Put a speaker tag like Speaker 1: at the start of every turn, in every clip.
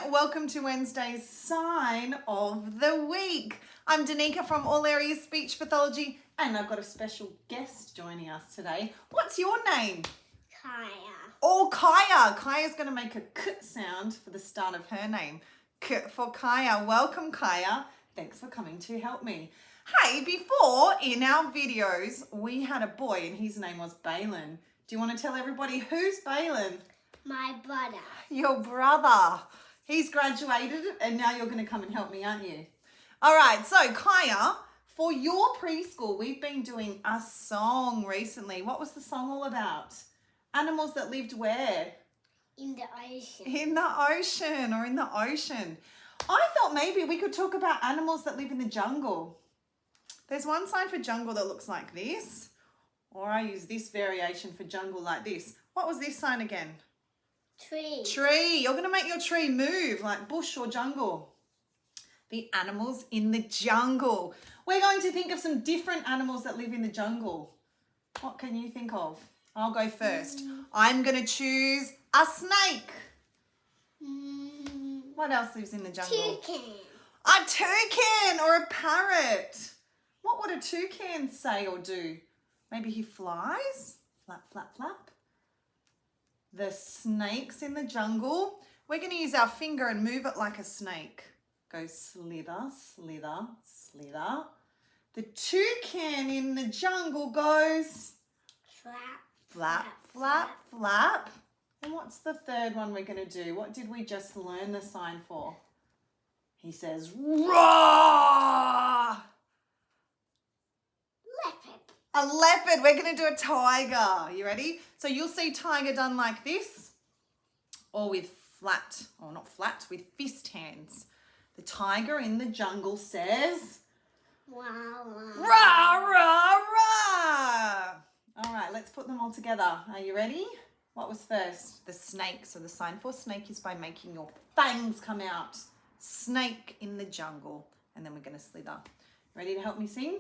Speaker 1: Welcome to Wednesday's Sign of the Week. I'm Danika from All Areas Speech Pathology, and I've got a special guest joining us today. What's your name?
Speaker 2: Kaia.
Speaker 1: Oh, Kaia. Kaia's going to make a k sound for the start of her name. K for Kaia. Welcome, Kaia. Thanks for coming to help me. Hey, before in our videos, we had a boy and his name was Balin. Do you want to tell everybody who's Balin?
Speaker 2: My brother.
Speaker 1: Your brother. He's graduated and now you're going to come and help me, aren't you? All right, so Kaia, for your preschool, we've been doing a song recently. What was the song all about? Animals that lived where?
Speaker 2: In the ocean.
Speaker 1: In the ocean or in the ocean. I thought maybe we could talk about animals that live in the jungle. There's one sign for jungle that looks like this, or I use this variation for jungle like this. What was this sign again?
Speaker 2: Tree.
Speaker 1: Tree. You're going to make your tree move like bush or jungle. The animals in the jungle. We're going to think of some different animals that live in the jungle. What can you think of? I'll go first. I'm going to choose a snake. What else lives in the jungle?
Speaker 2: Toucan.
Speaker 1: A toucan or a parrot. What would a toucan say or do? Maybe he flies. Flap, flap, flap. The snakes in the jungle. We're going to use our finger and move it like a snake. Go slither, slither, slither. The toucan in the jungle goes
Speaker 2: Flap.
Speaker 1: flap, flap, flap. And what's the third one we're going to do? What did we just learn the sign for? He says, roar!
Speaker 2: Leopard.
Speaker 1: A leopard. We're going to do a tiger. You ready? So you'll see tiger done like this or with flat, or not flat, with fist hands. The tiger in the jungle says,
Speaker 2: Wow.
Speaker 1: rah, rah, rah. All right, let's put them all together. Are you ready? What was first? The snake. So the sign for snake is by making your fangs come out. Snake in the jungle. And then we're going to slither. Ready to help me sing?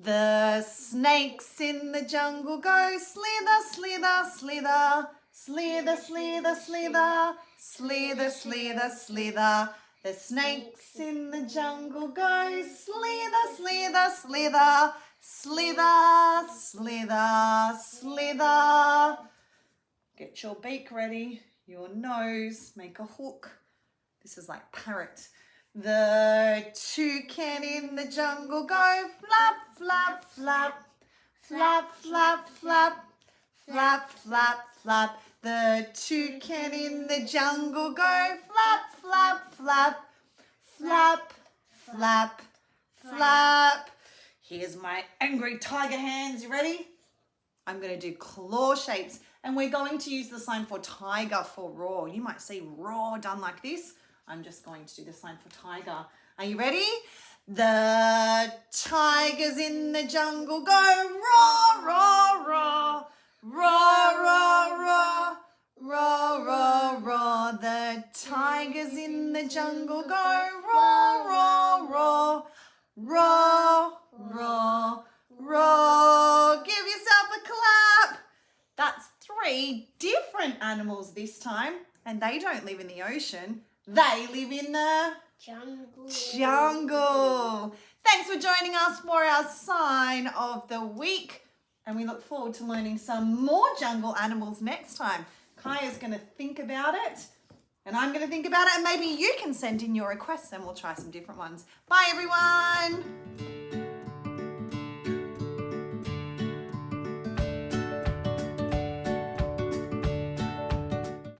Speaker 1: The snakes in the jungle go slither, slither, slither, slither, slither, slither, slither, slither, slither. The snakes in the jungle go slither, slither, slither, slither, slither, slither. Get your beak ready, your nose, make a hook. This is like parrot. The toucan in the jungle go flap, flap, flap, flap, flap, flap, flap, flap, flap. The toucan in the jungle go flap, flap, flap, flap, flap, flap. Here's my angry tiger hands. You ready? I'm going to do claw shapes, and we're going to use the sign for tiger for roar. You might see roar done like this. I'm just going to do the sign for tiger. Are you ready? The tigers in the jungle go roar, roar, roar, roar, roar, roar, roar, roar, roar. The tigers in the jungle go roar, roar, roar, roar, roar, roar. Give yourself a clap. That's 3 different animals this time, and they don't live in the ocean. They live in the jungle. Thanks for joining us for our sign of the week. And we look forward to learning some more jungle animals next time. Kaia's going to think about it. And I'm going to think about it. And maybe you can send in your requests and we'll try some different ones. Bye, everyone.